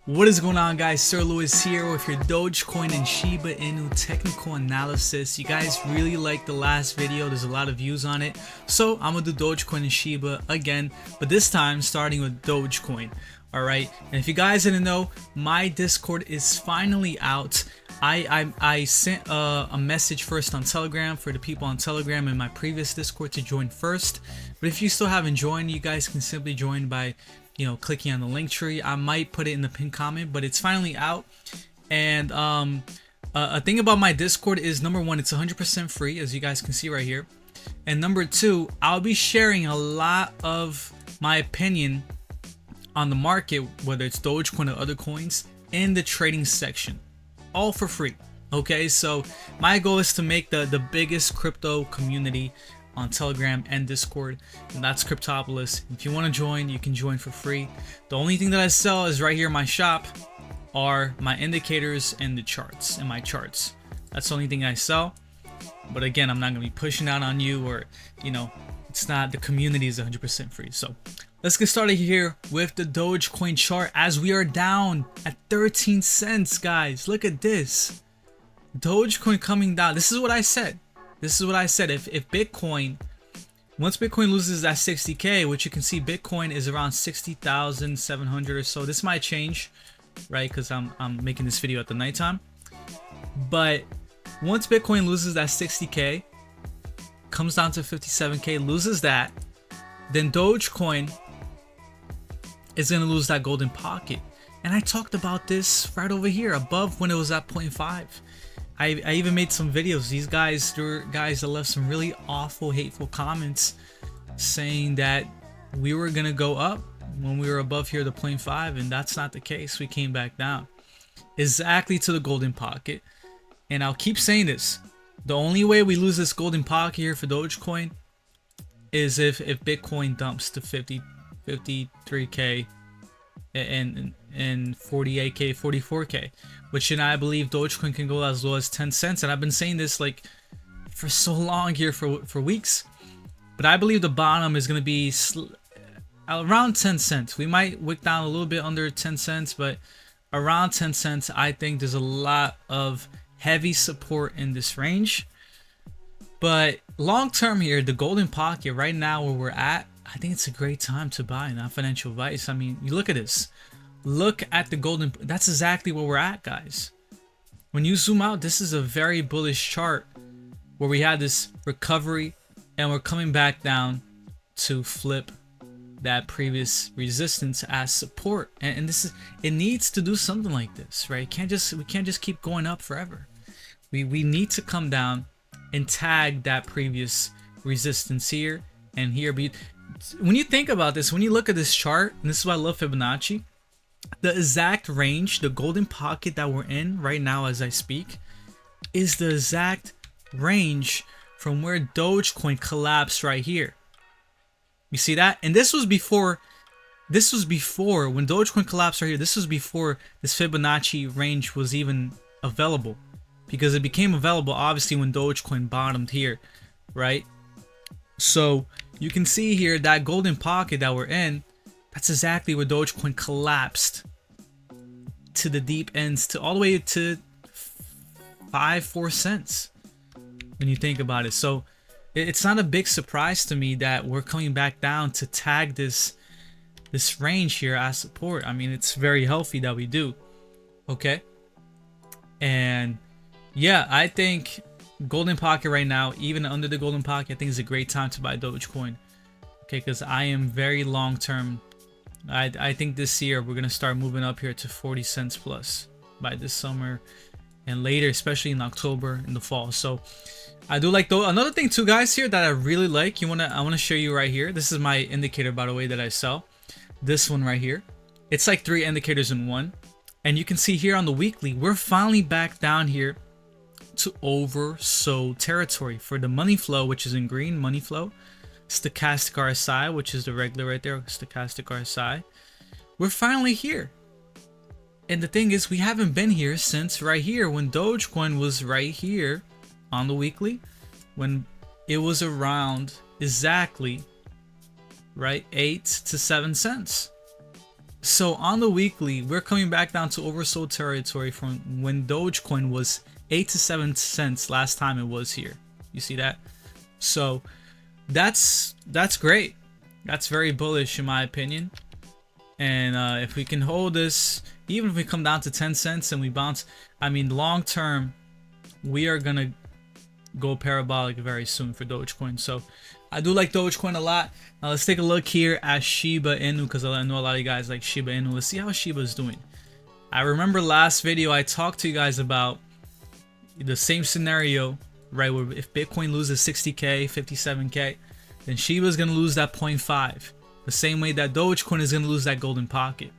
What is going on, guys? Sir Lewis here with your Dogecoin and Shiba Inu technical analysis. You guys really liked the last video. There's a lot of views on it. So I'm going to do Dogecoin and Shiba again, but this time starting with Dogecoin. Alright, and if you guys didn't know, my Discord is finally out. I sent a message first on Telegram for the people on Telegram in my previous Discord to join first. But if you still haven't joined, you guys can simply join by clicking on the link tree. I might put it in the pinned comment, but it's finally out. And a thing about my Discord is, number one, it's 100% free, as you guys can see right here. And number two, I'll be sharing a lot of my opinion on the market, whether it's Dogecoin or other coins, in the trading section, all for free. Okay, so my goal is to make the biggest crypto community on Telegram and Discord, and that's Cryptopolis. If you want to join, you can join for free. The only thing that I sell is right here in my shop are my indicators and the charts and my charts. That's the only thing I sell. But again, I'm not going to be pushing out on you, or it's not, the community is 100% free. So let's get started here with the Dogecoin chart as we are down at 13 cents, guys. Look at this. Dogecoin coming down. This is what I said. This is what I said. If Bitcoin, once Bitcoin loses that 60K, which you can see Bitcoin is around 60,700 or so. This might change, right? Because I'm making this video at the nighttime. But once Bitcoin loses that 60K, comes down to 57K, loses that, then Dogecoin is going to lose that golden pocket. And I talked about this right over here above when it was at 0.5. I even made some videos. These guys, there were guys that left some really awful, hateful comments saying that we were going to go up when we were above here to 0.5, and that's not the case. We came back down exactly to the golden pocket. And I'll keep saying this. The only way we lose this golden pocket here for Dogecoin is if Bitcoin dumps to 53K and 48K, 44K, which, I believe Dogecoin can go as low as 10 cents. And I've been saying this like for so long here, for weeks, but I believe the bottom is going to be around 10 cents. We might wick down a little bit under 10 cents, but around 10 cents, I think there's a lot of heavy support in this range. But long term here, the golden pocket right now where we're at, I think it's a great time to buy, not financial advice. I mean, you look at this. Look at the golden, that's exactly where we're at, guys. When you zoom out, this is a very bullish chart where we had this recovery and we're coming back down to flip that previous resistance as support. And this is, it needs to do something like this, right? We can't just keep going up forever. We need to come down and tag that previous resistance here and here. But when you think about this, when you look at this chart, and this is why I love Fibonacci, the exact range, the golden pocket that we're in right now as I speak, is the exact range from where Dogecoin collapsed right here. You see that? And this was before when Dogecoin collapsed right here. This was before this Fibonacci range was even available, because it became available obviously when Dogecoin bottomed here, right? So you can see here that golden pocket that we're in, that's exactly where Dogecoin collapsed to the deep ends, to all the way to 4 cents when you think about it. So it's not a big surprise to me that we're coming back down to tag this range here as support. I mean, it's very healthy that we do. Okay. And yeah, I think golden pocket right now, even under the golden pocket, I think is a great time to buy Dogecoin. Okay, because I am very long term. I think this year we're gonna start moving up here to 40 cents plus by this summer and later, especially in October, in the fall. So I do like, though, another thing too, guys, here that I really like. I want to show you right here. This is my indicator, by the way, that I sell. This one right here. It's like 3 indicators in one, and you can see here on the weekly, we're finally back down here to oversold territory for the money flow, which is in green, money flow. Stochastic RSI, which is the regular right there, stochastic RSI. We're finally here. And the thing is, we haven't been here since right here when Dogecoin was right here on the weekly, when it was around exactly right 8 to 7 cents. So on the weekly, we're coming back down to oversold territory from when Dogecoin was 8 to 7 cents last time it was here. You see that? So that's great. That's very bullish in my opinion. And if we can hold this, even if we come down to 10 cents and we bounce, I mean, long term, we are gonna go parabolic very soon for Dogecoin. So I do like Dogecoin a lot. Now let's take a look here at Shiba Inu, because I know a lot of you guys like Shiba Inu. Let's see how Shiba is doing. I remember last video I talked to you guys about the same scenario, right? Where if Bitcoin loses 60k, 57k, then Shiba is gonna lose that 0.5. The same way that Dogecoin is gonna lose that golden pocket.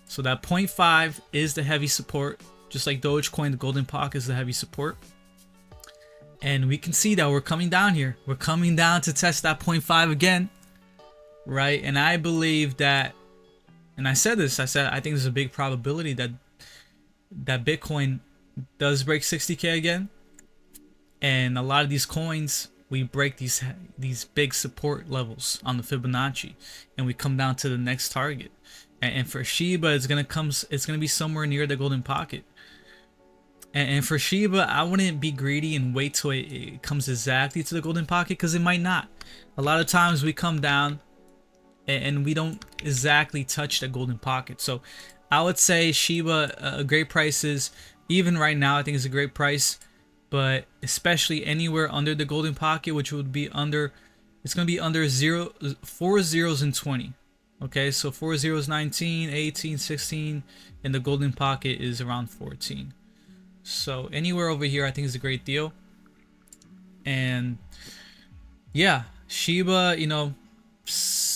So that 0.5 is the heavy support, just like Dogecoin, the golden pocket is the heavy support. And we can see that we're coming down here. We're coming down to test that 0.5 again, right? And I believe that, and I said this, I think there's a big probability that Bitcoin does break 60k again. And a lot of these coins, we break these big support levels on the Fibonacci, and we come down to the next target. And for Shiba, it's gonna be somewhere near the golden pocket. And for Shiba, I wouldn't be greedy and wait till it comes exactly to the golden pocket, because it might not. A lot of times we come down and we don't exactly touch the golden pocket. So I would say Shiba, a great price is, even right now, I think it's a great price. But especially anywhere under the golden pocket, which would be under, it's going to be under 4 zeros and 20. Okay, so 4 zeros, 19, 18, 16, and the golden pocket is around 14. So anywhere over here, I think is a great deal. And yeah, Shiba, you know,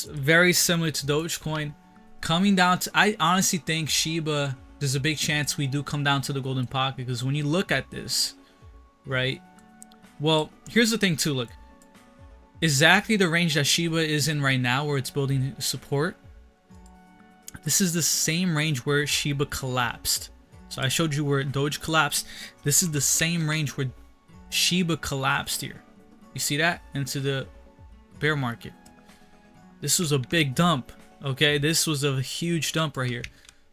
very similar to Dogecoin. Coming down to, I honestly think Shiba, there's a big chance we do come down to the golden pocket, because when you look at this, right? Well, here's the thing too, look. Exactly the range that Shiba is in right now, where it's building support, this is the same range where Shiba collapsed. So I showed you where Doge collapsed. This is the same range where Shiba collapsed here. You see that? Into the bear market. This was a big dump, okay? This was a huge dump right here.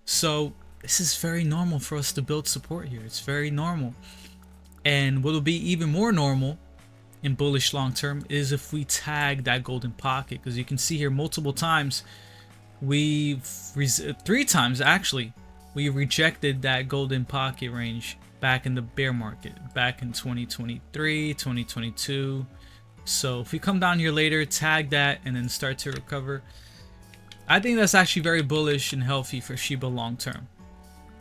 So this is very normal for us to build support here. It's very normal. And what will be even more normal in bullish long term is if we tag that golden pocket, because you can see here multiple times, 3 times actually, we rejected that golden pocket range back in the bear market, back in 2023, 2022. So if we come down here later, tag that, and then start to recover, I think that's actually very bullish and healthy for Shiba long term.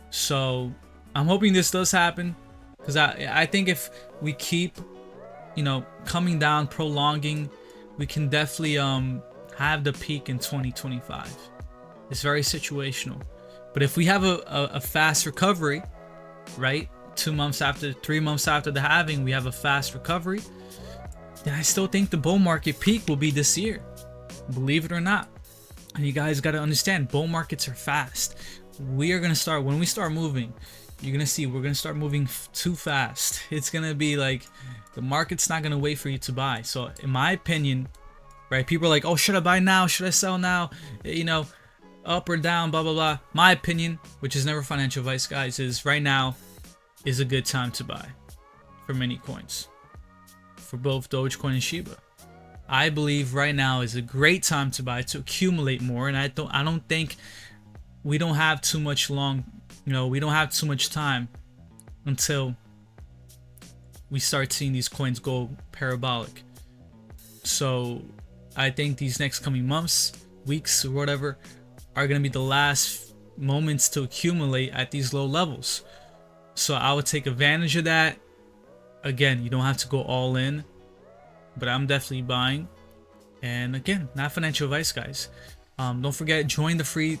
So I'm hoping this does happen, because I think if we keep, you know, coming down, prolonging, we can definitely have the peak in 2025. It's very situational. But if we have a fast recovery, right, 2 months after, 3 months after the halving, we have a fast recovery, then I still think the bull market peak will be this year, believe it or not. And you guys got to understand, bull markets are fast. We are going to start, when we start moving, you're going to see we're going to start moving too fast. It's going to be like, the market's not going to wait for you to buy. So in my opinion, right, people are like, oh, should I buy now? Should I sell now? You know, up or down, blah, blah, blah. My opinion, which is never financial advice, guys, is right now is a good time to buy for many coins, for both Dogecoin and Shiba. I believe right now is a great time to buy, to accumulate more. And I don't think we don't have too much we don't have too much time until we start seeing these coins go parabolic. So I think these next coming months, weeks, or whatever, are going to be the last moments to accumulate at these low levels. So I would take advantage of that. Again, you don't have to go all in, but I'm definitely buying. And again, not financial advice, guys. Don't forget, join the free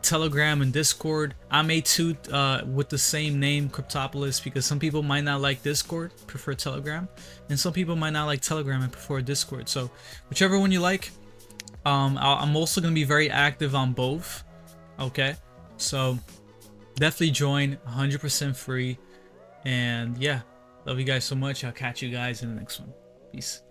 Telegram and Discord. I made 2 with the same name, Cryptopolis, because some people might not like Discord, prefer Telegram, and some people might not like Telegram and prefer Discord. So whichever one you like. I'm also going to be very active on both. Okay, so definitely join, 100% free. And yeah, love you guys so much. I'll catch you guys in the next one. Peace.